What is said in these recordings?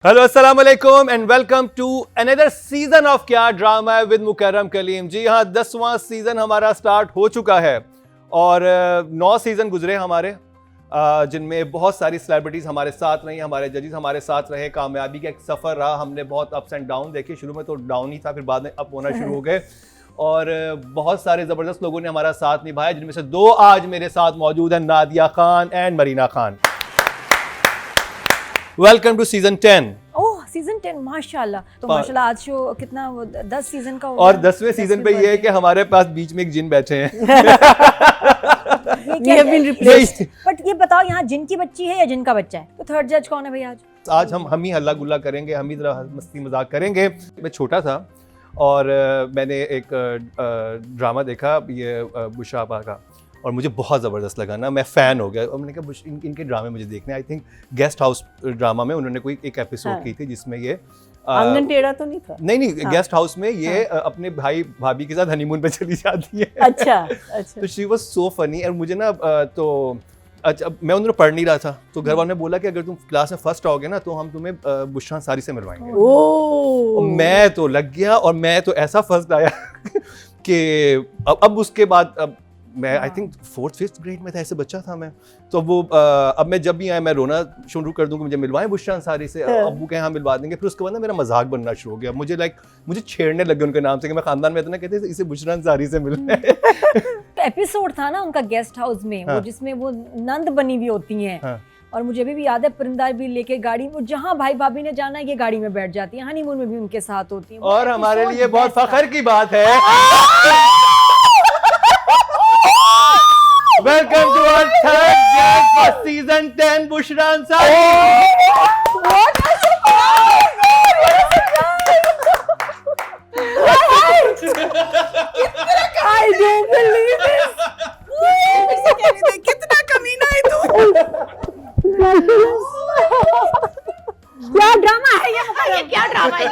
Hello अस्सलाम वालेकुम and welcome to another season of Kya Drama Hai with Mukarram Kaleem. जी हाँ, 10वां सीजन हमारा स्टार्ट हो चुका है और 9 सीजन गुजरे हमारे, जिनमें बहुत सारी सेलिब्रिटीज़ हमारे साथ रही, हमारे जजेस हमारे साथ रहे। कामयाबी का एक सफ़र रहा। हमने बहुत अप्स एंड डाउन देखे। शुरू में तो डाउन ही था, फिर बाद में अप होना शुरू हो गए और बहुत सारे ज़बरदस्त लोगों ने हमारा साथ निभाया, जिनमें से 2 आज मेरे साथ मौजूद हैं, Nadia Khan and Marina Khan. Welcome to season 10। Oh season 10 माशाल्लाह। तो माशाल्लाह आज शो कितना 10 सीजन का हो गया। और 10वें सीजन पे ये है कि हमारे पास बीच में एक जिन बैठे हैं। बट ये बताओ यहाँ जिन की बच्ची है या जिन का बच्चा है? तो थर्ड जज कौन है भाई आज? आज हम ही हल्ला गुल्ला करेंगे, हम ही जरा मस्ती मजाक करेंगे। मैं छोटा था और मैंने एक ड्रामा देखा, ये बुशरा आपा का, और मुझे बहुत ज़बरदस्त लगा ना, मैं फ़ैन हो गया और मैंने कहा इनके ड्रामे मुझे देखने। I think guest house drama में उन्होंने कोई एक एपिसोड की थी जिसमें ये आंगन टेढ़ा तो नहीं था? नहीं गेस्ट हाउस में ये अपने भाई भाभी के साथ हनीमून पे चली जाती है। अच्छा। तो शी वाज सो फनी। और मुझे ना तो अच्छा, मैं उन्होंने पढ़ नहीं रहा था तो घर वालों ने बोला कि अगर तुम क्लास में फर्स्ट आओगे ना तो हम तुम्हें बुशरा अंसारी से मिलवाएंगे। और मैं तो लग गया और मैं तो ऐसा फर्स्ट आया कि अब उसके बाद अब मैं आई थिंक 4th-5th ग्रेड में था, ऐसे बच्चा था मैं। तो वो अब मैं जब भी आया मैं रोना शुरू कर दूं कि मुझे मिलवाएं बुशरा अंसारी से। अब्बू के यहाँ मिलवा देंगे। फिर उसके बाद ना मेरा मजाक बनना शुरू हो गया। मुझे छेड़ने लगे उनके नाम से कि मैं खानदान में इतना कहते इसे बुशरा अंसारी से मिलना है। तो एपिसोड था ना उनका गेस्ट हाउस में, वो जिसमें वो नंद बनी हुई होती हैं। और मुझे भी याद है, परिंदा भी लेके गाड़ी, वो जहाँ भाई भाभी ने जाना है ये गाड़ी में बैठ जाती है, हनीमून में भी उनके साथ होती है। और हमारे लिए बहुत फख्र की बात है, welcome to our third guest for season 10 Bushra Ansari. I don't believe this. कितना कमीना है तू। क्या ड्रामा है ये? क्या ड्रामा है?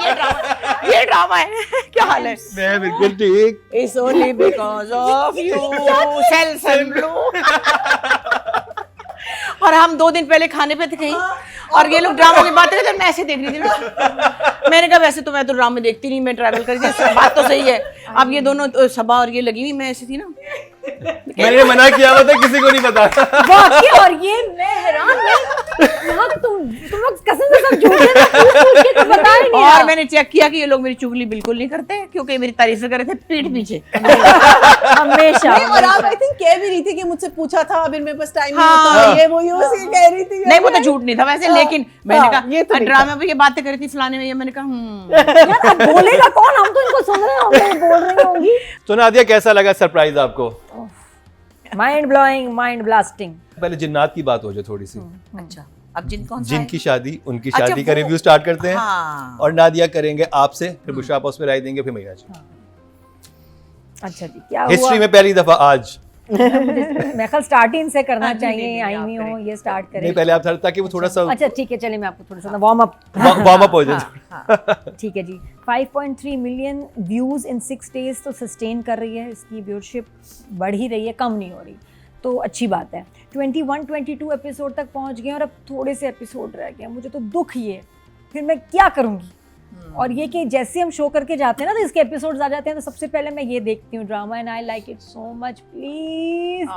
ये ड्रामा है। क्या हाल है? मैं बिल्कुल ठीक। It's only because of you, self and blue। और हम 2 दिन पहले खाने पे थे कहीं और ये लोग ड्रामा की बात कर रहे थे, मैं ऐसे देख रही थी ना। मैंने कहा वैसे तो मैं तो ड्रामा देखती नहीं, मैं ट्रैवल कर रही थी, बात तो सही है। अब ये दोनों सबा और ये लगी हुई, मैं ऐसी थी ना। मैंने मना किया हुआ था किसी को नहीं बताया। वाकई। और ये मैं हैरान हूँ, तुम लोग कसम से सब झूठ है, बता ही नहीं। और मैंने चेक किया कि ये लोग मेरी चुगली बिल्कुल नहीं करते क्योंकि मेरी तारीफ कर रहे थे पीठ पीछे हमेशा। और आप आई थिंक कह भी रही थी कि मुझसे पूछा था अभी मेरे पास टाइम नहीं हाँ। होता, ये वही उसी कह रही थी। नहीं वो तो झूठ नहीं था वैसे, लेकिन मैंने ये तो कहा नहीं ड्रामा पे ये बातें करी थी फलाने में, ये मैंने कहा यार अब बोलेगा कौन? हम तो इनको सुन रहे होंगे, बोल रही होंगी। तो नादिया, कैसा लगा सरप्राइज आपको? Mind blowing, mind blasting. पहले जिन्नात की बात हो जाए थोड़ी सी। अच्छा अब जिन जिनकी शादी, उनकी अच्छा, शादी का वो- रिव्यू स्टार्ट करते हैं। हाँ। और नादिया करेंगे आपसे, फिर बुशरा आपा उस पे राय देंगे, फिर महीना जी। अच्छा जी, क्या हुआ? हिस्ट्री में पहली दफा आज मैं कल स्टार्टिंग से करना चाहिए, नहीं, आई आप नहीं हो, ये स्टार्ट नहीं, करें। पहले आप थोड़ा, ताकि वो थोड़ा सा अच्छा ठीक है, चलिए मैं आपको थोड़ा सा वार्म अप। वार्म अप हो जाए। ठीक है जी। 5.3 मिलियन व्यूज इन 6 डेज तो सस्टेन कर रही है, इसकी व्यूअरशिप बढ़ ही रही है, कम नहीं हो रही, तो अच्छी बात है। 21-22 एपिसोड तक पहुंच गए और अब थोड़े से एपिसोड रह गए। मुझे तो दुख ये, फिर मैं क्या करूंगी? और ये कि जैसे हम शो करके जाते हैं ना तो इसके एपिसोड्स आ जाते हैं, तो सबसे पहले मैं ये देखती हूँ drama, and I like it so much. Please,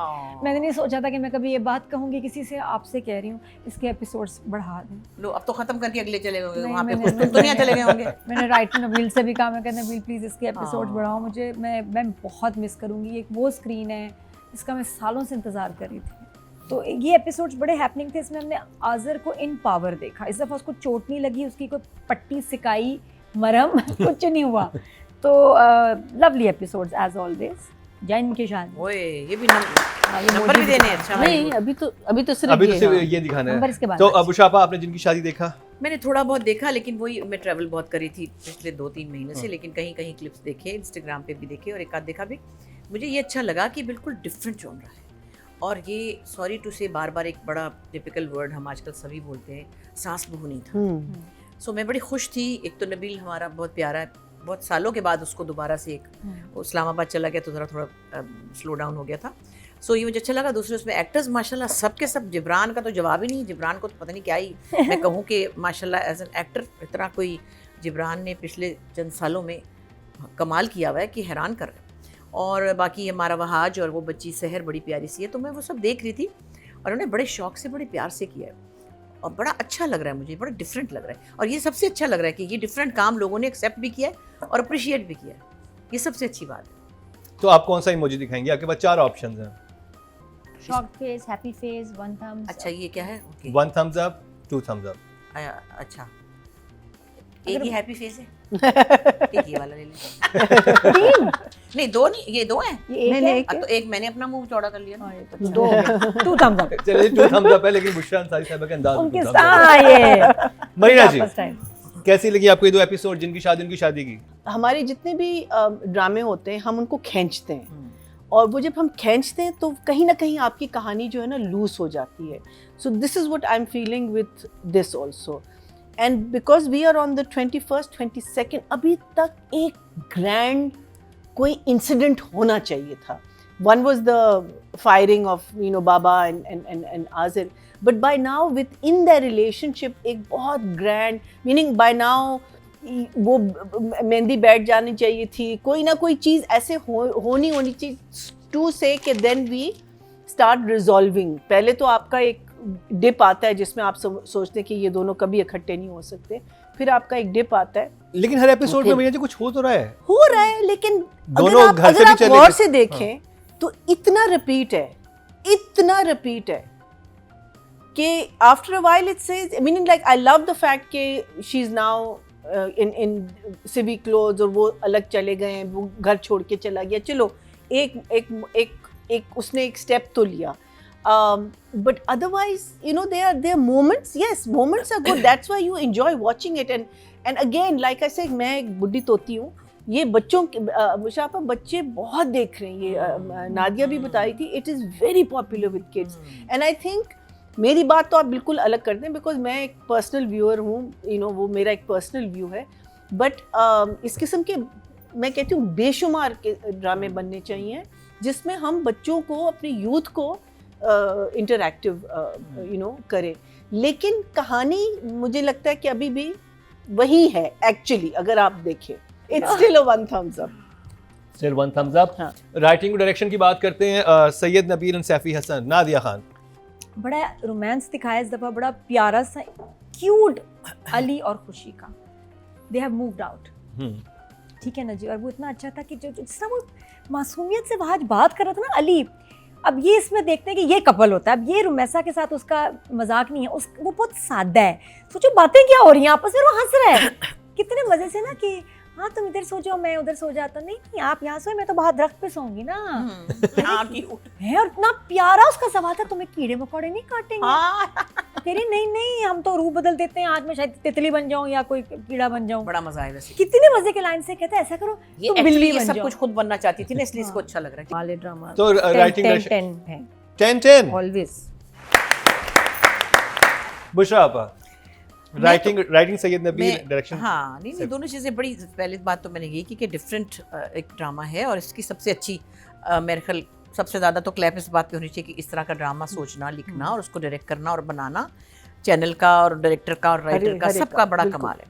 मैंने नहीं सोचा था कि मैं कभी ये बात कहूँगी किसी से, आपसे कह रही हूँ इसके एपिसोड्स बढ़ा दें। लो अब तो खत्म करके अगले चले गए नहीं, वहाँ पे, मैंने- कुछ तुम तो नहीं चले गए होंगे। मैंने राइटर नबील से भी कहा, मैं कहते नबील प्लीज़ इसके एपिसोड्स बढ़ाओ, मुझे मैं बहुत मिस करूँगी। एक वो स्क्रीन है इसका मैं सालों से इंतज़ार कर रही थी। तो ये एपिसोड्स बड़े हैपनिंग थे। इसमें हमने आज़र को इन पावर देखा। इस दफ़ा उसको चोट नहीं लगी, उसकी कोई पट्टी सिकाई मरहम कुछ नहीं हुआ। तो lovely episodes as always. Zain की शादी, ओए ये भी नंबर भी देने हैं। अच्छा नहीं अभी तो सिर्फ अभी तो ये सिर्फ है। ये दिखाना नंबर है। इसके बाद। तो बुशरा आपा, आपने जिनकी शादी देखा? मैंने थोड़ा बहुत देखा, लेकिन वही मैं ट्रैवल बहुत करी थी पिछले 2-3 महीने से, लेकिन कहीं कहीं क्लिप्स देखे, इंस्टाग्राम पे भी देखे और एक आध देखा भी। मुझे ये अच्छा लगा कि बिल्कुल डिफरेंट जॉनरा है। और ये सॉरी टू से बार बार एक बड़ा टिपिकल वर्ड हम आजकल सभी बोलते हैं, सांस बहुनी था। सो मैं बड़ी खुश थी। एक तो नबील हमारा बहुत प्यारा है, बहुत सालों के बाद उसको दोबारा से वो इस्लामाबाद चला गया तो थोड़ा स्लो डाउन हो गया था। सो ये मुझे अच्छा लगा। दूसरे उसमें एक्टर्स माशाल्लाह सब के सब, जिब्रान का तो जवाब ही नहीं, जिब्रान को तो पता नहीं क्या ही मैं कहूँ कि माशाल्लाह एज एन एक्टर इतना कोई जिब्रान ने पिछले चंद सालों में कमाल किया हुआ है कि हैरान कर रहा है। और बाकी हमारा वहाज और वो बच्ची सहर बड़ी प्यारी सी है, तो मैं वो सब देख रही थी और उन्हें बड़े शौक से बड़े प्यार से किया है और बड़ा अच्छा लग रहा है मुझे, बड़ा डिफरेंट लग रहा है। और ये सबसे अच्छा लग रहा है कि ये डिफरेंट काम लोगों ने एक्सेप्ट भी किया है और अप्रिशिएट भी किया है, ये सबसे अच्छी बात है। तो आप कौन सा इमोजी दिखाएंगे? आपके पास 4 ऑप्शंस हैं। Shocked face, happy face, one thumbs. अच्छा ये क्या है? Okay 1 thumbs up, 2 thumbs up। अच्छा एक ही हैप्पी फेस है एक ये वाला ले ले। नहीं दो नहीं, ये 2 हैं। ये एक मैंने है। एक तो एक मैंने अपना मुंह चौड़ा कर लिया ना। और ये तो 2 हो गया। 2 thumbs up। चलिए 2 thumbs up है, लेकिन बुशरा अंसारी साहब का अंदाज उनके 2 thumbs up। साथ ये मरीना जी, फर्स्ट टाइम। कैसी लगी आपको ये 2 एपिसोड, जिनकी शादी उनकी शादी की? हमारे जितने भी ड्रामे होते हैं हम उनको खींचते हैं, और वो जब हम खींचते हैं तो कहीं ना कहीं आपकी कहानी जो है ना लूज हो जाती है। So this is what I am feeling with this also. And because we are on the 21st 22nd, अभी तक एक ग्रैंड कोई इंसिडेंट होना चाहिए था। One was the firing of Baba and Azil, but by now within their relationship एक बहुत grand, meaning by now वो मेहंदी बैठ जानी चाहिए थी, कोई ना कोई चीज़ ऐसे होनी चाहिए to say कि then we start resolving। पहले तो आपका एक डिप आता है जिसमें आप सोचते हैं कि ये दोनों कभी इकट्ठे नहीं हो सकते, फिर आपका एक डिप आता है। लेकिन हर एपिसोड में मरीना जी कुछ हो तो रहा है, लेकिन दोनों घर से भी अगर आप चले गौर गए। से देखें तो इतना रिपीट है कि after a while it says, meaning like I love the fact कि she is now in civic clothes और वो अलग चले गए हैं, वो घर छोड़ के चला गया, चलो एक उसने एक स्टेप तो लिया। But otherwise, there are moments. Yes, moments are good. That's why you enjoy watching it. And again, like I said, मैं एक बुड्ढी तोती हूँ। ये बच्चों मुशाफा बच्चे बहुत देख रहे हैं। ये नादिया भी बताई थी, it is very popular with kids. And I think मेरी बात तो आप बिल्कुल अलग कर दें, बिकॉज मैं एक पर्सनल व्यूअर हूँ, वो मेरा एक पर्सनल व्यू है। बट इस किस्म के मैं कहती हूँ बेशुमार के ड्रामे बनने चाहिए जिसमें हम बच्चों को, अपने यूथ को इंटरैक्टिव करें। लेकिन कहानी मुझे लगता है कि अभी भी वही है एक्चुअली, अगर आप देखें it's still a 1 thumbs up। Still 1 thumbs up। हाँ। राइटिंग और डायरेक्शन की बात करते हैं, सैयद नबील और सैफी हसन, नादिया खान। बड़ा रोमांस दिखाया इस दफ़ा, बड़ा प्यारा सा क्यूट अली और खुशी का। दे हैव मूव्ड आउट, ठीक है ना जी। और वो इतना अच्छा था कि जो जिस तरह वो मासूमियत से वहाँ बात कर रहा था ना अली, अब ये इसमें देखते हैं कि ये कपल होता है। अब ये रुमैसा के साथ उसका मजाक नहीं है, वो बहुत सादा है। सोचो बातें क्या हो रही हैं आपस में, वो हंस रहा है कितने मजे से ना कि हाँ तुम इधर सो जाओ मैं उधर सो जाता हूँ। नहीं आप यहाँ सोए, मैं तो बाहर दरख्त पे सोऊंगी ना। है और इतना प्यारा उसका सवाल था, तुम्हें कीड़े मकोड़े नहीं काटेंगे? तेरी नहीं हम तो रूह बदल देते हैं, आज मैं शायद तितली बन जाऊं या कोई कीड़ा बन जाऊं। बड़ा मजा आया वैसे। कितने मजे के लाइन से कहता है ऐसा करो तुम बिल्ली बन सब जाओ। कुछ खुद बनना चाहती थी ना, इसलिए इसको अच्छा लग रहा है। वाले ड्रामा तो राइटिंग 10 है 10 ऑलवेज। बुशरा आपा, राइटिंग सैयद नबील, डायरेक्शन। हाँ नहीं दोनों चीज़ें बड़ी। पहली बात तो मैंने यही की कि डिफरेंट एक ड्रामा है, और इसकी सबसे अच्छी मेरे ख्याल सबसे ज़्यादा तो क्लैप इस बात पे होनी चाहिए कि इस तरह का ड्रामा सोचना, लिखना और उसको डायरेक्ट करना और बनाना, चैनल का और डायरेक्टर का और राइटर का, सबका बड़ा कमाल है।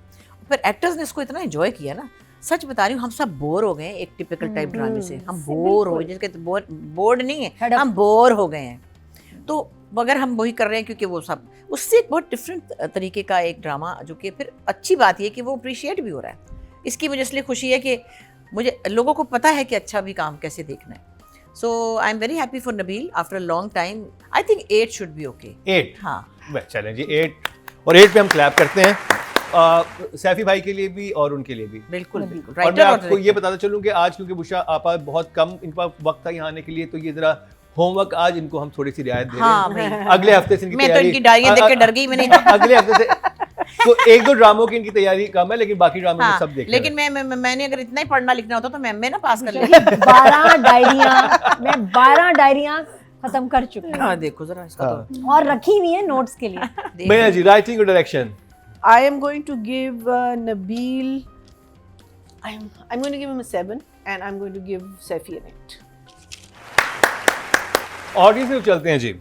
फिर एक्टर्स ने इसको इतना एंजॉय किया ना, सच बता रही हूँ, हम सब बोर हो गए हैं एक टिपिकल टाइप ड्रामे से। हम बोर हो गए, जिसके बोर्ड नहीं है, हम बोर हो गए हैं। तो मगर हम वही कर रहे हैं क्योंकि वो सब उससे एक बहुत डिफरेंट तरीके का एक ड्रामा, जो कि फिर अच्छी बात ये कि वो अप्रिशिएट भी हो रहा है। इसकी मुझे इसलिए खुशी है कि मुझे लोगों को पता है कि अच्छा भी काम कैसे देखना है। So I am very happy for Nabeel after a long time. I think 8 should be okay. 8 हाँ चलें जी 8, और 8 पे हम क्लैप करते हैं सैफी भाई के लिए भी और उनके लिए भी। बिल्कुल बिल्कुल। और मैं आपको ये बताता चलूँ कि आज क्योंकि बुशरा आपा बहुत कम इनका वक्त था यहाँ आने के लिए, तो ये जरा होमवर्क आज इनको हम थोड़ी सी रियायत दे रहे हैं। हाँ भाई, अगले हफ्ते से इनकी मैं तो तैयारी, इनकी डायरियां देख के डर गई। मैंने अगले हफ्ते से तो 1-2 ड्रामों की इनकी तैयारी कम है, लेकिन बाकी ड्रामों हाँ, को सब देख रहे लेकिन मैंने अगर इतना ही पढ़ना लिखना होता तो मैं ना पास कर लेती। 12 डायरियां खत्म कर चुकी हूँ। हाँ देखो जरा इसका तो और रखी हुई है नोट्स के लिए। हैं। भैया जी राइटिंग और direction. I am going to give Nabil, I'm going to give him a 7, and I'm going to give Saifi an 8. Audience में चलते हैं जी।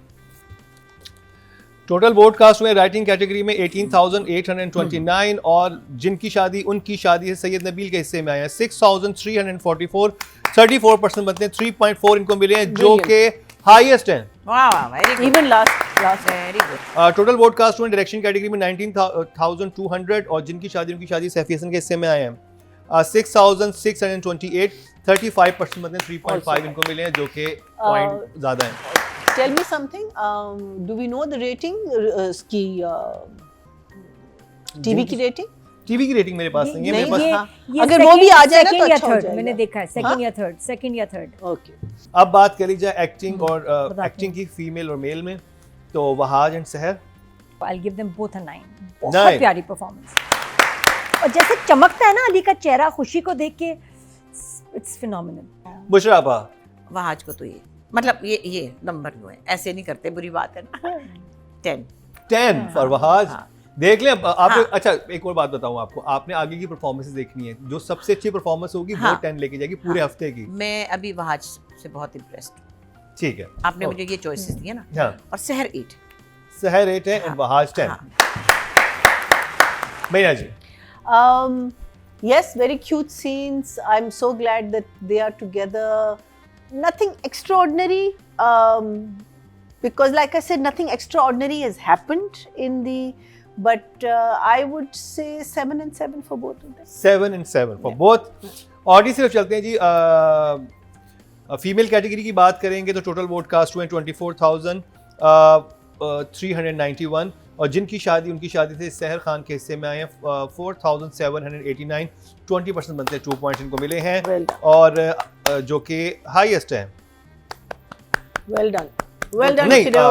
टोटल वोट कास्ट हुए राइटिंग कैटेगरी में 18,829 और जिनकी शादी उनकी शादी है सैयद नबील के हिस्से में आया है 6,344, 34% बनते हैं, 3.4 इनको मिले हैं जो कि हाईएस्ट हैं। वाह वाह, very good, Even last very good. Total vote cast हुए डायरेक्शन कैटेगरी में 19,200 और जिनकी शादी सैफी हसन के हिस्से में आए हैं 6,628, 35% बनते हैं, 3.5 इनको मिले हैं जो कि पॉइंट ज्यादा है। Tell me something. Do we know the rating? की TV की rating? टीवी की रेटिंग मेरे पास नहीं है, मेरे पास ये अगर वो भी आ जाएगा तो second या अच्छा हो third, जाएगा। मैंने देखा है सेकंड या थर्ड। Okay. अब बात करी जाए एक्टिंग और बताते एक्टिंग की फीमेल और मेल में, तो वहाज एंड सहर I'll give them both a 9. बहुत 9 प्यारी परफॉर्मेंस और जैसे चमकता है ना अली का चेहरा खुशी को देख के, इट्स फिनोमिनल। बुशरा आपा वहाज को तो ये मतलब ये नंबर लो है, ऐसे नहीं करते, बुरी बात है ना। 10 फॉर वहाज। हाँ। देख ले अब आप हाँ। अच्छा एक और बात बताऊं आपको, आपने आगे की परफॉर्मेंस देखनी है, जो सबसे अच्छी परफॉर्मेंस होगी वो हाँ। 10 लेके जाएगी पूरे हफ्ते की। मैं अभी वहाज से बहुत इम्प्रेस्ड, ठीक है, आपने मुझे ये चॉइसेस दिए ना। हाँ। और सहर 8। सहर 8 है हाँ। एंड वहाज 10। हाँ। मैया जी Yes, very cute scenes. I'm so glad that they are together. Nothing extraordinary, because like I said, nothing extraordinary has happened in the. But I would say 7 and 7 for both of them. 7 and 7 for both. Audience सिर्फ चलते हैं जी। Female category की बात करेंगे तो total vote cast हुए 24,391 और जिनकी शादी उनकी शादी थे सहर खान के हिस्से में आए हैं 4,789, 20% बनते हैं, 2 पॉइंट्स इनको मिले हैं। Well done. और जो कि हाईएस्ट है Well done. Well done. नहीं Fido.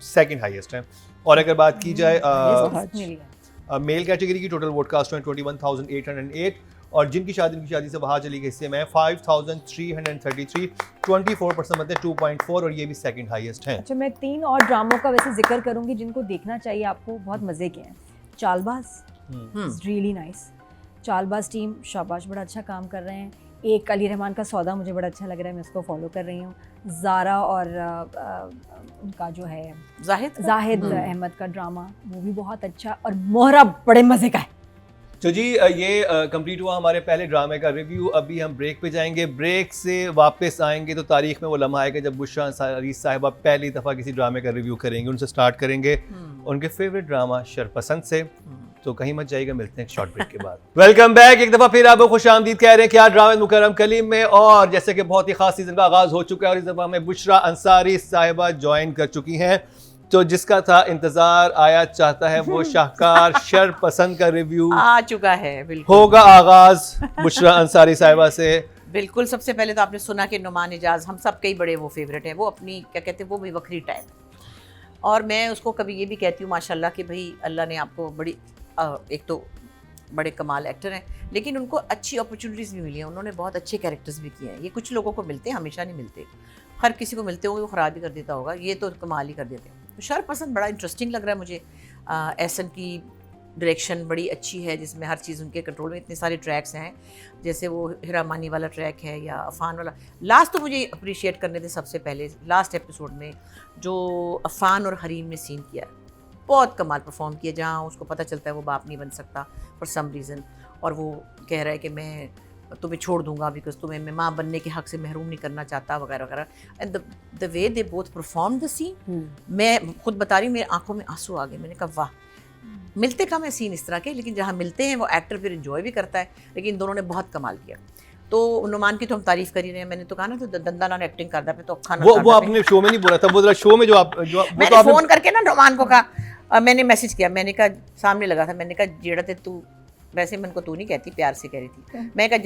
सेकंड हाईएस्ट है। और अगर बात की जाए मिल गया। मेल कैटेगरी की टोटल वोट कास्ट हुए 21,808 और जिनकी शादी उनकी शादी से वहाज अली के हिस्से में है 5,333, 24% बनते हैं, 2.4 और ये भी सेकंड हाईएस्ट हैं। अच्छा मैं 3 और ड्रामों का वैसे जिक्र करूंगी जिनको देखना चाहिए आपको, बहुत मजे के हैं। Chaalbaaz, really nice. Chaalbaaz team शाबाश, बड़ा अच्छा काम कर रहे हैं। एक अली रहमान का सौदा मुझे बड़ा अच्छा लग रहा है, मैं उसको फॉलो कर रही हूँ। ज़ारा और उनका जो है जाहिद अहमद का ड्रामा वो भी बहुत अच्छा, और मोहरा बड़े मज़े का है। तो जी ये कंप्लीट हुआ हमारे पहले ड्रामे का रिव्यू। अभी हम ब्रेक पे जाएंगे, ब्रेक से वापस आएंगे तो तारीख में वो लम्हा आएगा जब बुशरा अंसारी साहिबा पहली दफ़ा किसी ड्रामे का रिव्यू करेंगे। उनसे स्टार्ट करेंगे उनके फेवरेट ड्रामा शरपसंद से। तो कहीं मत जाइएगा, मिलते हैं एक शॉर्ट ब्रेक के बाद। वेलकम बैक, एक दफ़ा फिर आपको खुश आमदीद कह रहे हैं क्या ड्रामा मुकर्रम कलीम में। और जैसे कि बहुत ही खास सीजन का आगाज़ हो चुका है और इस दफ़ा हमें बुशरा अंसारी साहिबा ज्वाइन कर चुकी हैं। तो जिसका था इंतजार आया चाहता है वो शाहकार शरपसंद का रिव्यू आ चुका है। बिल्कुल होगा आगाज बुशरा अंसारी साहिबा से। बिल्कुल। सबसे पहले तो आपने सुना कि नुमान इजाज़ हम सब कई बड़े वो फेवरेट है, वो अपनी क्या कहते हैं वो भी वक्री टाइप। और मैं उसको कभी ये भी कहती हूँ माशाल्लाह कि भाई अल्लाह ने आपको बड़ी एक तो बड़े कमाल एक्टर हैं, लेकिन उनको अच्छी अपॉर्चुनिटीज़ भी मिली हैं, उन्होंने बहुत अच्छे कैरेक्टर्स भी किए हैं। ये कुछ लोगों को मिलते हैं, हमेशा नहीं मिलते, हर किसी को मिलते होंगे वो ख़राब ही कर देता होगा, ये तो कमाल ही कर देते हैं। तो शरपसंद बड़ा इंटरेस्टिंग लग रहा है मुझे। एहसन की डायरेक्शन बड़ी अच्छी है जिसमें हर चीज़ उनके कंट्रोल में, इतने सारे ट्रैक्स हैं, जैसे वो हिरामानी वाला ट्रैक है या अफ़ान वाला। लास्ट तो मुझे अप्रिशिएट करने थे सबसे पहले लास्ट एपिसोड में जो अफ़ान और हरीम ने सीन किया, बहुत कमाल परफॉर्म किया, जहाँ उसको पता चलता है वो बाप नहीं बन सकता फॉर सम रीज़न, और वो कह रहा है कि मैं तुम्हें छोड़ दूंगा बिकॉज तुम्हें मैं माँ बनने के हक से महरूम नहीं करना चाहता वगैरह वगैरह। And the way they both perform the scene, मैं खुद बता रही हूँ मेरी आंखों में आंसू आ गए। मैंने कहा वाह, मिलते कम है सीन इस तरह के, लेकिन जहाँ मिलते हैं वो एक्टर फिर एंजॉय भी करता है। लेकिन दोनों ने बहुत कमाल किया। तो नुमान की तो हम तारीफ कर ही रहे हैं, मैंने तो कहा ना, तो दंदा ना एक्टिंग करता पे तो खाना वो आपने शो में नहीं बोला था, वो शो में जो मैंने तो फोन करके ना नुमान को कहा, मैंने मैसेज किया, मैंने कहा सामने लगा था, मैंने कहा जेड़ा ते तू, वैसे मैं उनको तू नहीं कहती, प्यार से कह रही थी, मैं कहा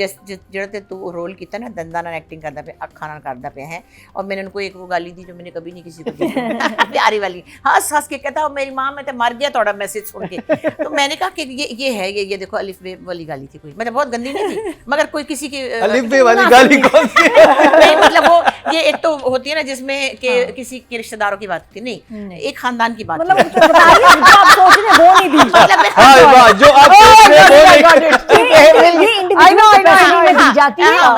जेड़ा ते तू रोल किया ना दंदा ना एक्टिंग करता पे अखा ना करता पे है। और मैंने उनको एक वो गाली दी जो मैंने कभी नहीं किसी को दी प्यारी वाली, हंस हंस के कहता मेरी माँ मैं तो मर गया थोड़ा मैसेज सुन के। तो मैंने कहा कि ये है ये देखो अलिफ बे वाली गाली थी, कोई मतलब बहुत गंदी नहीं थी, मगर कोई किसी की अलिफ बे वाली गाली कौन सी नहीं, मतलब वो ये एक तो होती है ना जिसमें कि किसी के रिश्तेदारों की बात होती नहीं, एक खानदान की बात, मतलब आप सोच रहे वो नहीं दी, हाँ जो आप सोच रहे हो वो नहीं। ये इंडिविजुअल कैपेसिटी में दी जा बताती है। हाँ,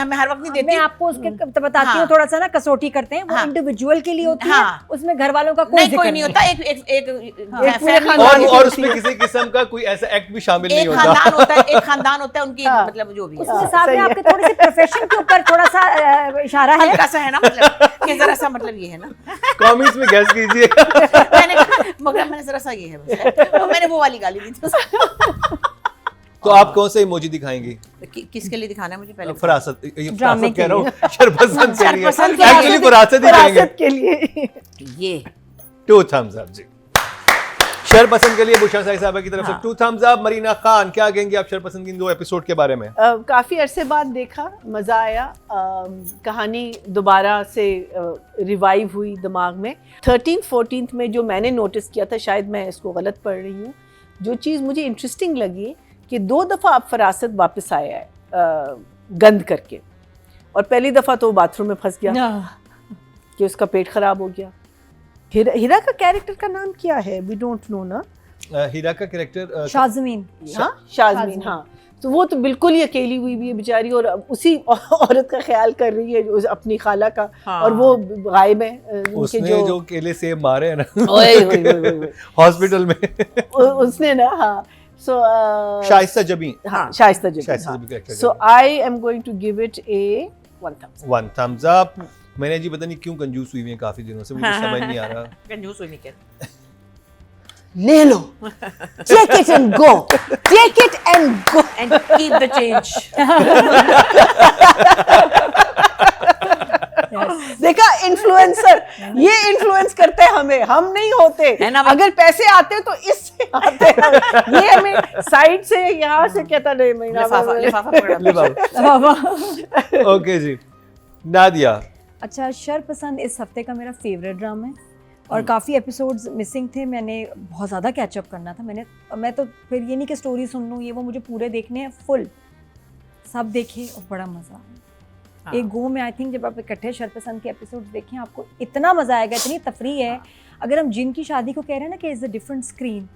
मैं हर वक्त नहीं देती। मैं आपको उसके बताती हूँ, हाँ। थोड़ा सा ना कसौटी करते हैं, वो हाँ। इंडिविजुअल के लिए होती है, हाँ। उसमें घर वालों का नहीं, कोई कोई नहीं होता। एक खानदान और उसमें किसी किस्म का कोई ऐसा एक्ट भी शामिल नहीं एक होता। खानदान होता है, एक खानदान होता है उनकी, हाँ। मतलब जो भी है। उसमें साथ में सही है। आपके थोड़े से प्रोफेशन के ऊपर थोड़ा सा इशारा है। हल्का सा है ना, मतलब कि जरा सा, मतलब ये है ना। कमेंट्स में गैस कीजिए। मैंने कहा, मगर मैंने जरा सा ये है बस। तो मैंने वो वाली गाली दी थी उसको। तो आप कौन सा इमोजी दिखाएंगी? किसके लिए दिखाना है मुझे पहले? फरासत, ये ड्रामे फरासत कह के रहा हूँ, शरपसंद के लिए। शरपसंद के लिए। एक्चुअली फरासत ही कहेंगे। फरासत के लिए। ये 2 thumbs up जी। शरपसंद के लिए बुशरा साई साहबा की तरफ से 2 thumbs up। मरीना खान, क्या कहेंगी आप शरपसंद की इन 2 एपिसोड के बारे में? काफ़ी अरसे बाद देखा, मज़ा आया। कहानी दोबारा से रिवाइव हुई दिमाग में। 13-14 में जो मैंने नोटिस किया था, शायद मैं इसको गलत पढ़ रही हूँ, जो चीज़ मुझे इंटरेस्टिंग लगी कि 2 दफ़ा अब फरासत वापस आया है गंद करके, और पहली दफ़ा तो वो बाथरूम में फंस गया कि उसका पेट ख़राब हो गया। हीरा का कैरेक्टर का नाम क्या है? वी डोंट नो ना। हीरा का कैरेक्टर शाज़मीन। हाँ, शाज़मीन। हाँ, तो वो तो बिल्कुल ही अकेली हुई भी है बेचारी, और उसी औरत का ख्याल कर रही है अपनी खाला का। हाँ। और वो गायब है। उनके उसने जो केले सेब मारे हैं ना ओए, ओए, ओए, ओए, ओए। हॉस्पिटल में, उसने ना, हाँ। सो शाइस्ता जबी। हाँ, Shaista Shaista Zabi. Zabi character so I am going to give it a 1 thumbs। 1 thumbs up। मैंने जी पता नहीं क्यों कंजूस हुई है काफी दिनों से, मुझे समझ नहीं आ रहा। कंजूस हुई नहीं क्या? ले लो, take it and go, take it and go and keep the change. देखा, इन्फ्लुएंसर ये इन्फ्लुएंस करते हैं हमें, हम नहीं होते है ना भाई? अगर पैसे आते तो इससे आते हैं। ये हमें साइड से यहाँ से कहता नहीं, महीना लिफाफा लिफाफा पकड़ा। ले बाबू। ओके जी, नादिया। अच्छा, शरपसंद इस हफ्ते का मेरा फेवरेट ड्रामा है, और काफ़ी एपिसोड्स मिसिंग थे, मैंने बहुत ज़्यादा कैचअप करना था। मैं तो फिर ये नहीं कि स्टोरी सुन लूँ, ये वो मुझे पूरे देखने हैं, फुल सब देखे और बड़ा मज़ा आया। हाँ। एक गो में आई थिंक जब आप इकट्ठे शरपसंद के एपिसोड्स देखें, आपको इतना मज़ा आएगा, इतनी तफरी है। अगर हम जिन की शादी को कह रहे हैं ना कि इज़ अ डिफरेंट स्क्रीन,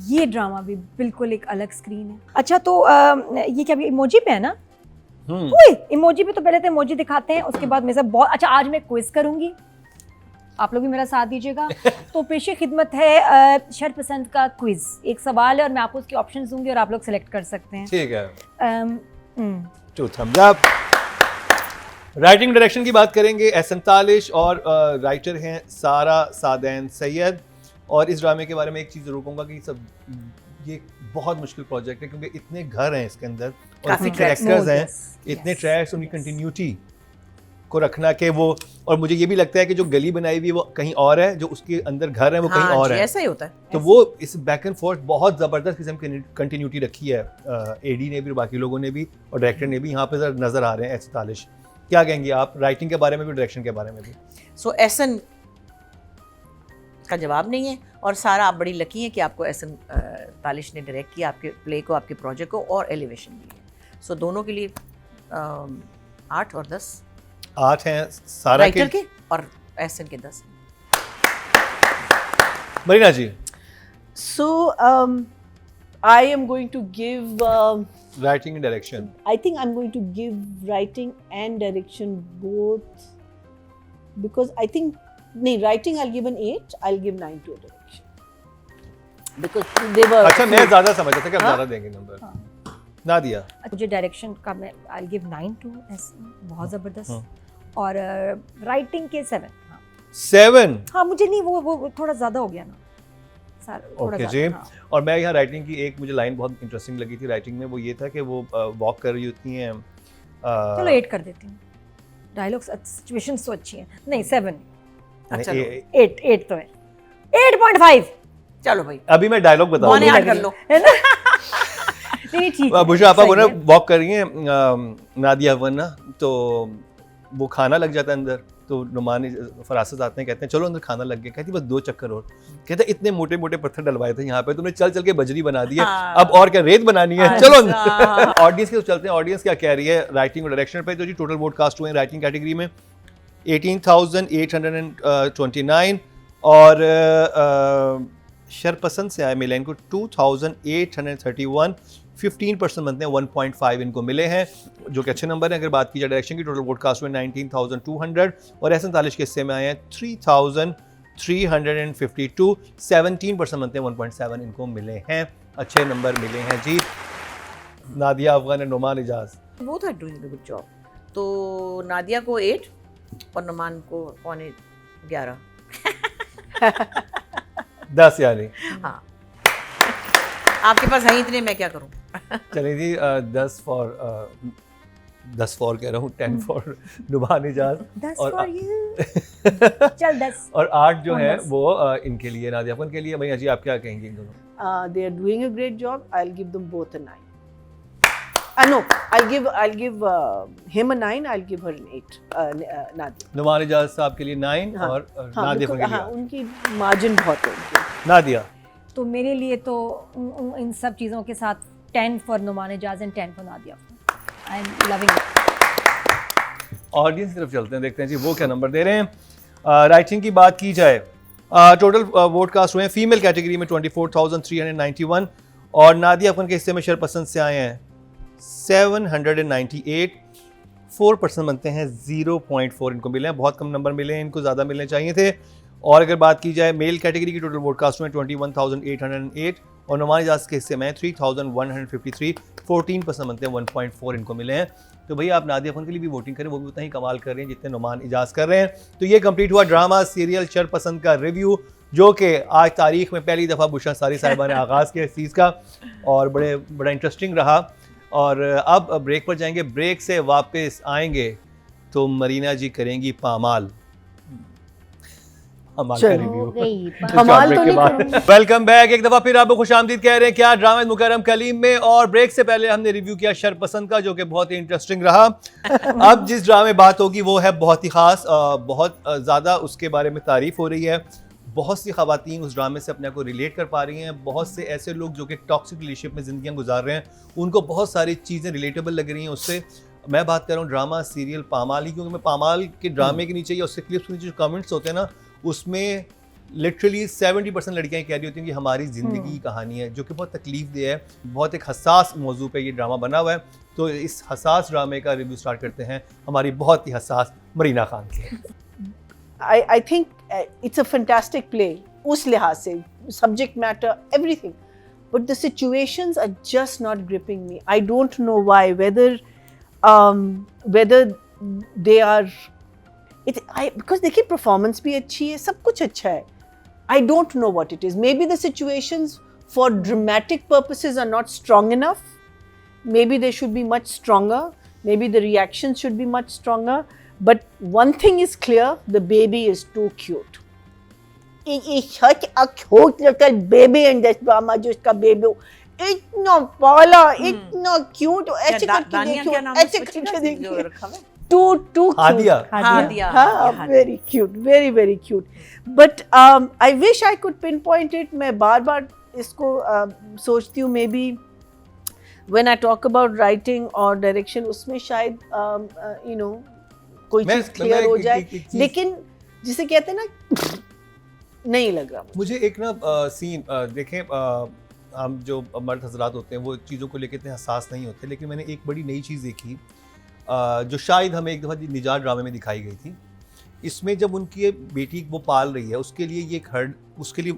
ये ड्रामा भी बिल्कुल एक अलग स्क्रीन है। अच्छा, तो ये क्या इमोजी पे है ना? इमोजी पे तो पहले तो इमोजी दिखाते हैं, उसके बाद मेरे साथ बहुत अच्छा, आज मैं क्विज करूंगी, आप लोग भी मेरा साथ दीजिएगा। तो पेशे खिदमत है शरपसंद का क्विज। एक सवाल है और मैं आपको उसके ऑप्शंस दूंगी और आप लोग सेलेक्ट कर सकते हैं। ठीक है, 2 thumbs up। राइटिंग डायरेक्शन की बात करेंगे, एहसन तालिश, और राइटर हैं सारा सादैन सैयद। और इस ड्रामे के बारे में एक चीज़ ज़रूर कहूँगा कि सब ये बहुत मुश्किल प्रोजेक्ट है, क्योंकि इतने घर हैं इसके अंदर और काफी इतने tracks, कैरेक्टर्स हैं, yes, इतने yes, ट्रैक्स, उनकी yes। कंटिन्यूटी को रखना के वो। और मुझे ये भी लगता है कि जो गली बनाई हुई है वो कहीं और है, जो उसके अंदर घर है वो कहीं और है। ऐसा ही होता है। तो वो इस बैक एंड फोर्थ बहुत ज़बरदस्त किस्म की कंटिन्यूटी रखी है एडी ने भी, बाकी लोगों ने भी, और डायरेक्टर ने भी। यहाँ पे नज़र आ रहे हैं एहसन तालिश। क्या कहेंगे आप राइटिंग के बारे में भी, डायरेक्शन के बारे में भी? सो एहसन का जवाब नहीं है, और सारा आप बड़ी लकी हैं कि आपको एहसन तालिश ने डायरेक्ट किया, आपके प्ले को, आपके प्रोजेक्ट को, और एलिवेशन दी है। सो दोनों के लिए 8 और 10। 8 हैं सारा राइटर के और एहसन के 10। मरीना जी। So I am going to give writing and direction. I think I'm going to give writing and direction both, because I think writing I'll give an 8, I'll give 9 to direction because they were अच्छा, मैं ज़्यादा समझ था कि आप हाँ? ज़्यादा देंगे नंबर। नादिया। मुझे डायरेक्शन का मैं आई गिव 9 टू बहुत ज़बरदस्त, हाँ। और राइटिंग के 7। 7। हाँ, मुझे नहीं, वो थोड़ा ज़्यादा हो गया ना, थोड़ा ओके ज़्यादा, जी। हाँ। और मैं यहाँ राइटिंग की एक मुझे लाइन बहुत इंटरेस्टिंग लगी थी राइटिंग में, वो ये था कि वो वॉक कर रही होती हैं। चलो 8 कर देती हूँ, डायलॉग्स सिचुएशंस तो अच्छी हैं। नहीं 7, अच्छा, 8 तो है, 8.5। चलो भाई, अभी मैं डायलॉग मौने बताऊंगा। ऐड कर लो। है ना? नहीं, ठीक है, बुशरा आपा सही वो ना है। वॉक कर रही हैं नादिया वरना, तो वो खाना लग जाता है अंदर, तो नुमान फरासत आते हैं, कहते हैं चलो अंदर खाना लग गया। कहती बस 2 चक्कर और। कहते हैं इतने मोटे मोटे पत्थर डलवाए थे यहाँ पे, तुमने चल चल के बजरी बना दी है, हाँ। अब और क्या रेत बनानी है, हाँ, चलो अंदर। हाँ। ऑडियंस के तो चलते हैं, ऑडियंस क्या कह रही है राइटिंग और डायरेक्शन पे। तो जी टोटल वोट कास्ट हुए हैं राइटिंग कैटेगरी में 18,829, और शरपसंद से आए मिले इनको 2,831, 15% बनते हैं 1.5 इनको मिले हैं, जो कि अच्छे नंबर हैं। अगर बात की जाए डायरेक्शन की, टोटल वोटकास्ट हुए 19,200 और S39 के हिस्से में आए हैं 3,352, 17% बनते हैं 1.7 इनको मिले हैं, अच्छे नंबर मिले हैं जी। Nadia Afghan and Numan Ijaz, both are doing a good job. तो नादिया को 8 और नुमान को 11.5। 10 यानी। हाँ, आपके पास है इतने, मैं क्या करूँ। चलिए जी, 10 फॉर कह रहा हूँ, 10 फॉर नुमान इजाज 10 और for you। चल 10। और 8 जो और है 10 वो इनके लिए, नादिया अफगान के लिए। भैया जी आप क्या कहेंगे इन दोनों? They are doing a great job. I'll give them both a 9. No, I'll give him a 9. I'll give her an 8. Nadia. Numan Ijaz साहब के लिए 9 हाँ, और हाँ, नादिया अफगान के हाँ, लिए उनकी मार्जिन बहुत है उनकी। नादिया। तो मेरे लिए तो इन सब चीज़ों के साथ 10 for Numan Ijaz and 10 for Nadia. I am loving it. Audience की तरफ चलते हैं, देखते हैं जी वो क्या नंबर दे रहे हैं। राइटिंग की बात की जाए, टोटल वोट कास्ट हुए हैं फीमेल कैटेगरी में 24,391 और नादिया अफगान के हिस्से में शरपसंद से आए हैं 798, 4% बनते हैं 0.4 इनको मिले हैं, बहुत कम नंबर मिले हैं, इनको ज़्यादा मिलने चाहिए थे। और अगर बात की जाए मेल कैटेगरी की, टोटल वोट कास्ट हुए 21,808 और नुमान इजाज के हिस्से में 3,153, 14% बनते हैं 1.4 इनको मिले हैं। तो भैया आप नादिया अफगान के लिए भी वोटिंग करें, वो भी उतना ही कमाल कर रहे हैं जितने नुमान इजाज कर रहे हैं। तो ये कंप्लीट हुआ ड्रामा सीरियल शरपसंद का रिव्यू, जो कि आज तारीख में पहली दफ़ा बुशरा सारी साहिबा ने आगाज़ किया इस चीज़ का और बड़ा इंटरेस्टिंग रहा। और अब ब्रेक पर जाएंगे, ब्रेक से वापस आएंगे तो मरीना जी करेंगी पामाल का रिव्यू। हमाल तो नहीं करूंगी। वेलकम बैक, एक दफा फिर आपको खुशामदीद कह रहे हैं क्या ड्रामा मुकर्रम कलीम में। और ब्रेक से पहले हमने रिव्यू किया शरपसंद का, जो कि बहुत ही इंटरेस्टिंग रहा। अब जिस ड्रामे बात होगी वो है बहुत ही खास, बहुत ज़्यादा उसके बारे में तारीफ हो रही है, बहुत सी ख़वातीन उस ड्रामे से अपने आप को रिलेट कर पा रही हैं, बहुत से ऐसे लोग जो कि टॉक्सिक रिलेशनशिप में ज़िंदगियाँ गुजार रहे हैं उनको बहुत सारी चीज़ें रिलेटेबल लग रही हैं उससे। मैं बात कर रहा हूँ ड्रामा सीरियल पामाल ही, क्योंकि मैं पामाल के ड्रामे के नीचे या उसके क्लिप्स के नीचे जो कमेंट्स होते हैं ना, उसमें लिटरली 70% लड़कियाँ कह रही होती हैं कि हमारी ज़िंदगी की कहानी है, जो कि बहुत तकलीफ दे है, बहुत एक हसास मौजू पे ये ड्रामा बना हुआ है। तो इस हसास ड्रामे का रिव्यू स्टार्ट करते हैं हमारी बहुत ही हसास मरीना खान से। I think it's a fantastic play. उस लिहाज से subject matter, everything, but the situations are just not gripping me. I don't know why. Whether they are, because देखिए performance भी अच्छी है, सब कुछ अच्छा है. I don't know what it is. Maybe the situations for dramatic purposes are not strong enough. Maybe they should be much stronger. Maybe the reactions should be much stronger. But one thing is clear, the baby is too cute. It is such a cute little baby in this drama. जिसका baby इतना पाला, इतना cute, ऐसे करके देखो, ऐसे करके देखो, too cute. हादिया, हाँ, very cute, very cute. But I wish I could pinpoint it. मैं बार इसको सोचती हूँ, maybe when I talk about writing or direction, उसमें शायद कोई चीज क्लियर हो जाए, लेकिन जिसे कहते हैं ना, नहीं लग रहा मुझे एक ना सीन देखें, हम जो मर्द हजरात होते हैं वो चीज़ों को लेकर इतने हसास नहीं होते, लेकिन मैंने एक बड़ी नई चीज़ देखी जो शायद हमें एक दफ़ा निजात ड्रामे में दिखाई गई थी। इसमें जब उनकी बेटी वो पाल रही है, उसके लिए ये हर्ड, उसके लिए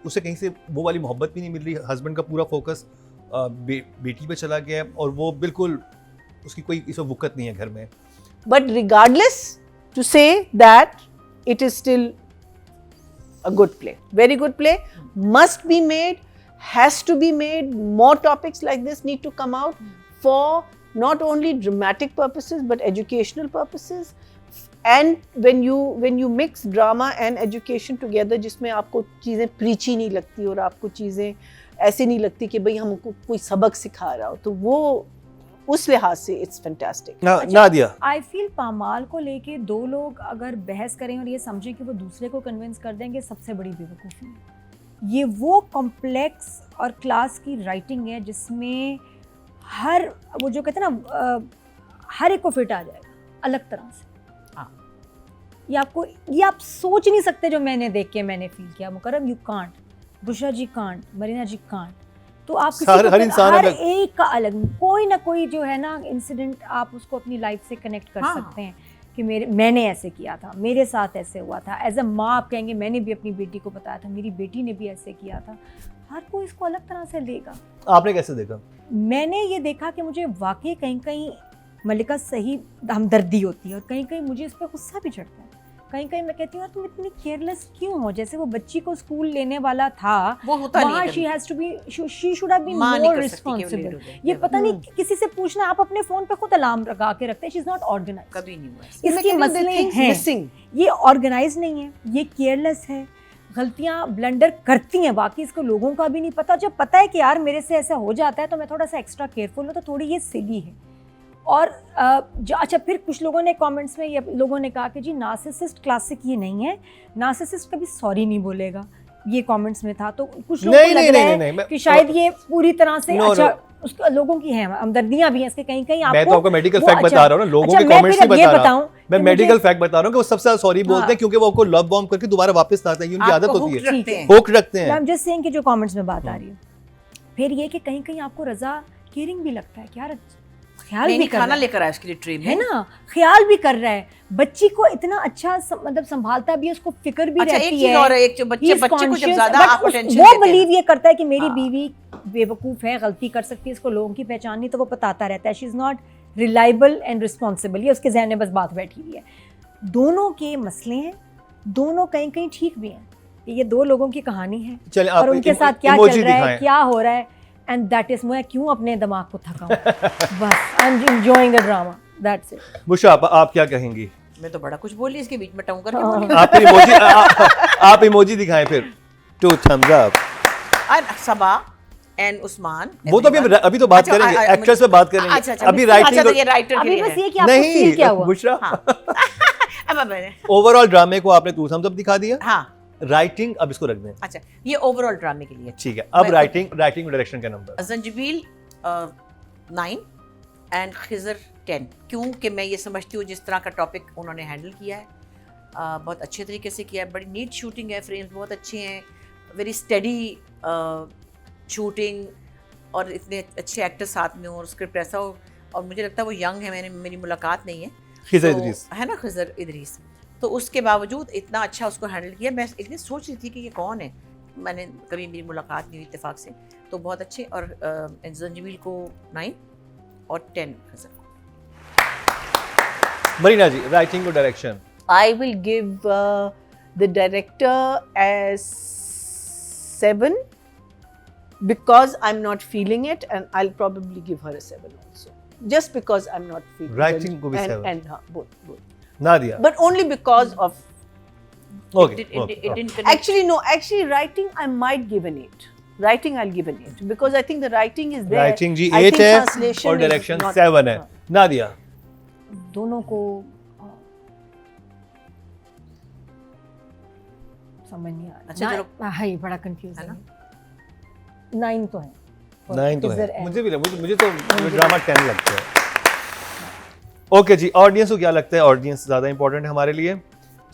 उसे कहीं से वो वाली मोहब्बत भी नहीं मिल रही, हस्बैंड का पूरा फोकस बेटी पे चला गया है और वो बिल्कुल उसकी कोई इस वक्त वक़्त नहीं है घर में। But regardless, to say that it is still a good play, very good play, must be made, has to be made. More topics like this need to come out for not only dramatic purposes but educational purposes. And when you mix drama and education together, जिसमें आपको चीज़ें preachy नहीं लगती और आपको चीज़ें ऐसे नहीं लगती कि भाई हमको कोई सबक सिखा रहा हो, तो वो उस लिहाज से it's fantastic. Nadia, I feel पामाल को लेके दो लोग अगर बहस करें और ये समझें कि वो दूसरे को कन्विंस कर देंगे, सबसे बड़ी बेवकूफ़ी है। ये वो कॉम्प्लेक्स और क्लास की राइटिंग है जिसमें हर वो जो कहते हैं ना, हर एक को फिट आ जाएगा अलग तरह से। ये आप सोच नहीं सकते, जो मैंने देख के मैंने फील किया। Mukarram, you can't, Bushra ji can't, Marina ji can't. तो आप किसी हर को इंसान हर अलग। एक का अलग कोई ना कोई जो है ना इंसिडेंट आप उसको अपनी लाइफ से कनेक्ट कर हाँ। सकते हैं कि मैंने ऐसे किया था, मेरे साथ ऐसे हुआ था। एज अ माँ आप कहेंगे मैंने भी अपनी बेटी को बताया था, मेरी बेटी ने भी ऐसे किया था। हर कोई इसको अलग तरह से लेगा। आपने कैसे देखा? मैंने ये देखा कि मुझे वाकई कहीं कहीं मल्लिका सही हमदर्दी होती है और कहीं कहीं मुझे इस पर गुस्सा भी चढ़ता है। कहीं कहीं मैं कहती हूँ यार तुम इतनी केयरलेस क्यों हो? जैसे वो बच्ची को स्कूल लेने वाला था, वो होता नहीं वहाँ है शी कभी। Has to be, she should have been माँ नहीं मोर कर सकती कि वो रिस्पांसिबल। लेट हो जाए। ये पता नहीं किसी से पूछना, आप अपने फोन पे खुद अलार्म लगा के रखते हैं। शी इज नॉट ऑर्गेनाइज्ड, कभी नहीं हुआ। इसके मसले हैं, मिसिंग। ये ऑर्गेनाइज नहीं है, ये केयरलेस है, गलतियां ब्लंडर करती हैं। बाकी इसको लोगों का भी नहीं पता। जब पता है कि यार मेरे से ऐसा हो जाता है तो मैं थोड़ा सा एक्स्ट्रा केयरफुल हूँ, तो थोड़ी ये सिली है। और अच्छा, फिर कुछ लोगों ने कमेंट्स में ये लोगों ने कहा कि जी नार्सिसिस्ट क्लासिक ये नहीं है, नार्सिसिस्ट कभी सॉरी नहीं बोलेगा, ये कमेंट्स में था। तो कुछ लोगों को लग रहा है कि शायद ये पूरी तरह से अच्छा उसका लोगों की है, हमदर्दियां भी हैं इसके कहीं कहीं। मैं तो आपको मेडिकल फैक्ट बता रहा हूँ ना, लोगों के कमेंट्स नहीं बता रहा हूँ। मैं मेडिकल फैक्ट बता रहा हूँ कि वो सबसे ज्यादा सॉरी बोलते हैं क्योंकि वो आपको लव बॉम्ब करके दोबारा वापस लाते हैं, ये उनकी आदत होती है, होक रखते हैं। आई एम जस्ट सेइंग कि जो कमेंट्स में बात आ रही है। फिर ये कि कहीं कहीं आपको रजा केयरिंग भी लगता है कि यार ख्याल भी खाना लेकर आया उसके लिए ट्रे में, है ना, ख्याल भी कर रहा है, बच्ची को इतना अच्छा मतलब संभालता भी है, उसको फिक्र भी अच्छा, रहती एक है। और एक जो बच्चे को जब ज्यादा आप टेंशन वो देते बिलीव ये करता है कि मेरी हाँ। बीवी बेवकूफ है, गलती कर सकती है, इसको लोगों की पहचान नहीं, तो वो बताता रहता है she is not reliable and responsible. ये उसके जहन में बस बात बैठी हुई है। दोनों के मसले हैं, दोनों कहीं कहीं ठीक भी हैं। ये दो लोगों की कहानी है चलिए, और आप उनके साथ क्या इमोजी चल रहा है, दिखाएं। क्या हो रहा है, एंड दैट इज, मैं क्यों अपने दिमाग को थकाऊं। बस I am enjoying the drama, that's it. Bushra, आप क्या कहेंगी? मैं तो बड़ा कुछ बोली, इसके बीच में टाउं करके बोली। आप इमोजी दिखाएं फिर, 2 thumbs up। और सबा एंड उस्मान, वो तो अभी तो बात करेंगे, एक्ट्रेस पे बात करेंगे। अच्छा, अभी अच्छा, तो ये राइटिंग राइटर अभी बस ये कि आपको नहीं, फील क्या हुआ। बुशरा, अब मैंने ओवरऑल ड्रामे को आपने 2 thumbs up दिखा दिया। हाँ, राइटिंग अब इसको रख दें, अच्छा, ये ओवरऑल ड्रामे के लिए। ठीक है। अब मैं- राइटिंग डायरेक्शन का नंबर। जंजीबील 9 एंड खिजर 10। क्योंकि मैं ये समझती हूँ जिस तरह का टॉपिक उन्होंने हैंडल किया है, बहुत अच्छे तरीके से किया है। बड़ी नीट शूटिंग है, फ्रेम्स बहुत अच्छे हैं, वेरी स्टडी शूटिंग, और इतने अच्छे एक्टर्स साथ में हो, और स्क्रिप्ट ऐसा हो। और मुझे लगता है वो यंग है, मेरी मुलाकात नहीं है खिजर तो- इदरीस। है ना, खिजर इदरीस। तो उसके बावजूद इतना अच्छा उसको हैंडल किया। मैं एक दिन सोच रही थी कि ये कौन है, मैंने कभी मेरी मुलाकात नहीं हुई इत्तेफाक से, तो बहुत अच्छे। और जंजीबील को 9 और 10 खिजर को। मरीना जी, राइटिंग और direction. I will give the director as 7 because I'm not feeling it, and I'll probably give her a 7 also. Just because I'm not feeling Writing को भी and, 7. and both. Nadia. But only because of okay, It didn't connect. actually writing I might give an 8. Writing I'll give an 8 because I think the writing is there. Writing जी I 8 think है translation और is direction not- 7 है। नादिया। दोनों को समझ नहीं आ रहा। अच्छा, चलो। हाँ, ये बड़ा कंफ्यूज है है ना? 9 तो है, 9 तो खिजर है, है। मुझे भी मुझे तो ड्रामा 10 लगता है। ओके जी, ऑडियंस को क्या लगता है? ऑडियंस ज़्यादा इंपॉर्टेंट है हमारे लिए।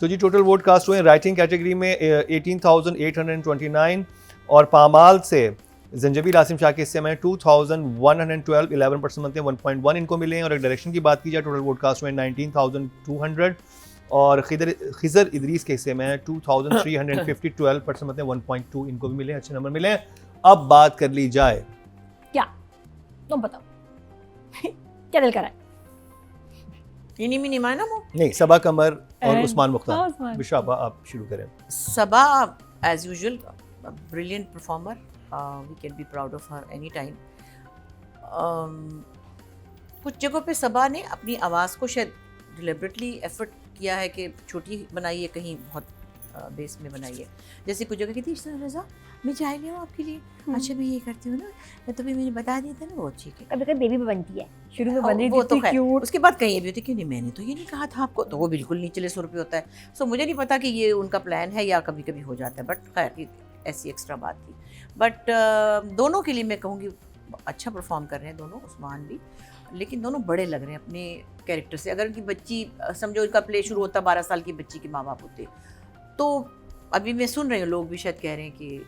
तो जी टोटल वोट कास्ट हुए राइटिंग कैटेगरी में 18,829, और पामाल से जंजबील आसिम शाह के हिस्से में 2,112, 11% बनते हैं, 1.1 इनको मिले हैं। और डायरेक्शन की बात की जाए, टोटल वोट कास्ट हुए 19,200, और खिजर इदरीस के हिस्से में 2,350, 12% बनते हैं, 1.2 इनको भी मिले हैं, अच्छे नंबर मिले हैं। अब बात कर ली जाए, क्या तुम बताओ क्या दिल करा है? इन्हीं में नहीं माना वो। नहीं, सबा कमर और And- उस्मान हाँ, मुख्तार। उस्मान। बिशाबा, आप शुरू करें। Saba as usual brilliant performer, we can be proud of her any time. कुछ जगहों पे सबा ने अपनी आवाज़ को शायद डिलिबरेटली एफर्ट किया है कि छोटी बनाई है, कहीं बहुत बेस में बनाई है। जैसे कुछ जगह कहती है रज़ा मैं चाय ले आऊँ आपके लिए, अच्छा मैं ये करती हूँ ना, मैं तो भी मैंने बता दिया था ना, वो ठीक है। कभी कभी बेबी भी बनती है, शुरू में बन रही वो तो थी खैर, क्यूट। उसके बाद कहीं ये भी होती है कि नहीं मैंने तो ये नहीं कहा था आपको, तो वो बिल्कुल नीचले सुर पे होता है। सो मुझे नहीं पता कि ये उनका प्लान है या कभी कभी हो जाता है, बट खैर ऐसी एक्स्ट्रा बात थी। बट दोनों के लिए मैं कहूँगी अच्छा परफॉर्म कर रहे हैं दोनों, उस्मान भी, लेकिन दोनों बड़े लग रहे हैं अपने कैरेक्टर से। अगर उनकी बच्ची, समझो उनका प्ले शुरू होता 12 साल की बच्ची के माँ बाप होते, तो अभी मैं सुन रही हूँ लोग भी शायद कह रहे हैं कि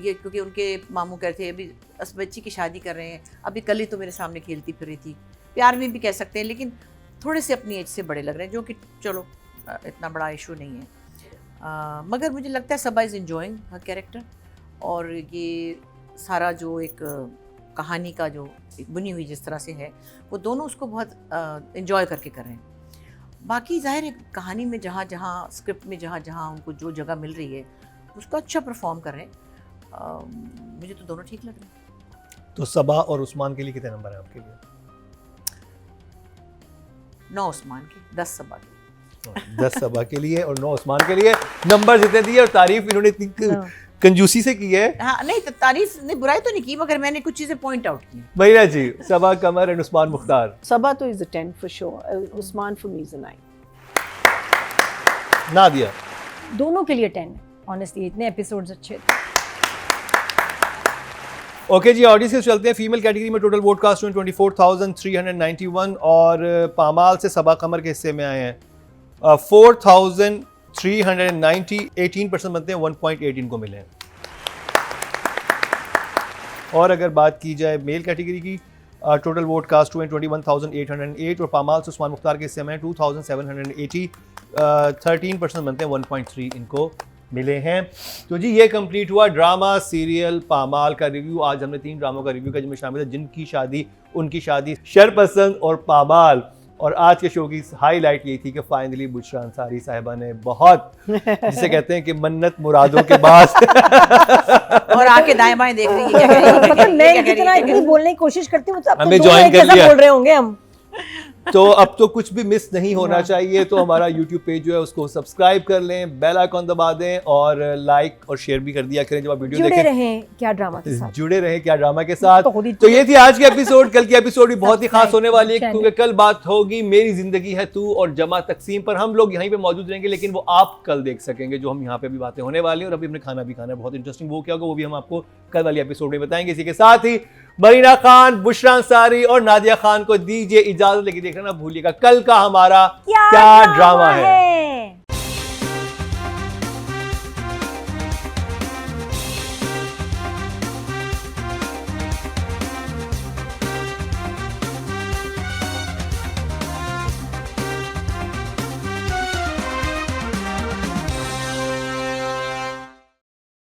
ये क्योंकि उनके मामू कहते थे अभी बच्ची की शादी कर रहे हैं, अभी कल ही तो मेरे सामने खेलती फिर रही थी, प्यार में भी कह सकते हैं, लेकिन थोड़े से अपनी एज से बड़े लग रहे हैं, जो कि चलो इतना बड़ा इशू नहीं है। मगर मुझे लगता है सबा इज़ एंजॉइंग हर कैरेक्टर, और ये सारा जो एक कहानी का जो एक बुनी हुई जिस तरह से है, वो दोनों उसको बहुत एंजॉय करके कर रहे हैं। बाकी जाहिर है कहानी में जहाँ जहाँ स्क्रिप्ट में जहाँ जहाँ उनको जो जगह मिल रही है उसको अच्छा परफॉर्म कर रहे हैं। मुझे तो दोनों ठीक लग रहे हैं। तो सबा और उस्मान के लिए कितने नंबर हैं आपके लिए? 9 उस्मान के, 10 सबा के। 10 सबा के लिए और 9 उस्मान के लिए नंबर जितने दिए, और तारीफ इन्होंने इतनी कंजूसी से की है। हाँ नहीं तो तारीफ नहीं, बुराई तो नहीं की, मगर मैंने कुछ चीज़ें पॉइंट आउट की। Mahina ji, Saba Qamar and Usman Mukhtar. Sabah to is a 10 for sure. Usman for me is a 9. Nadia? दोनों के लिए 10 ऑनेस्टली, इतने एपिसोड्स अच्छे थे। ओके जी, ऑडियंस के चलते हैं। फीमेल कैटेगरी में टोटल वोट कास्ट हुए 24,391 और पामाल से सबा कमर के हिस्से में आए हैं 4,390, 18% बनते हैं, 1.8 इनको मिले हैं। और अगर बात की जाए मेल कैटेगरी की, टोटल वोट कास्ट हुए 21,808 और पामाल से उस्मान मुख्तार के हिस्से में 2,780, 13% बनते हैं, 1.3 इनको मिले हैं। तो जी ये कंप्लीट हुआ ड्रामा सीरियल पामाल का रिव्यू। आज हमने 3 ड्रामों का रिव्यू का जिनमें शामिल है जिनकी शादी, उनकी शादी, शरपसंद और पामाल। और आज के शो की हाईलाइट यही थी कि फाइनली बुशरा अंसारी साहिबा ने बहुत, जिसे कहते हैं कि मन्नत मुरादों के बाद और आके दाएं बाएं देख रही है क्या कह रही है, मतलब मैं क्या कह रही जितना है, इतनी बोलने की कोशिश करती हूँ, अब हमें तो join कर लिया। बोल रहे होंगे हम। तो अब तो कुछ भी मिस नहीं होना चाहिए, तो हमारा YouTube पेज जो है उसको सब्सक्राइब कर लें, बेल आइकॉन दबा दें और लाइक और शेयर भी कर दिया करें जब आप वीडियो जुड़े देखें। रहें क्या ड्रामा के साथ। जुड़े रहें क्या ड्रामा के साथ। बहुत ही तो ये थी आज की एपिसोड। कल की एपिसोड भी बहुत ही खास होने वाली है Subscribe क्योंकि कल बात होगी मेरी जिंदगी है तू और जमा तकसीम पर। हम लोग यहीं पे मौजूद रहेंगे लेकिन वो आप कल देख सकेंगे जो हम यहाँ पे भी बातें होने वाली हैं। और अभी हमने खाना भी खाना है बहुत इंटरेस्टिंग, वो क्या होगा वो भी हम आपको कल वाली एपिसोड में बताएंगे। इसी के साथ ही मरीना खान, बुशरा अंसारी और नादिया खान को दीजिए इजाजत, लेकिन देखना ना भूलिएगा कल का हमारा क्या ड्रामा है।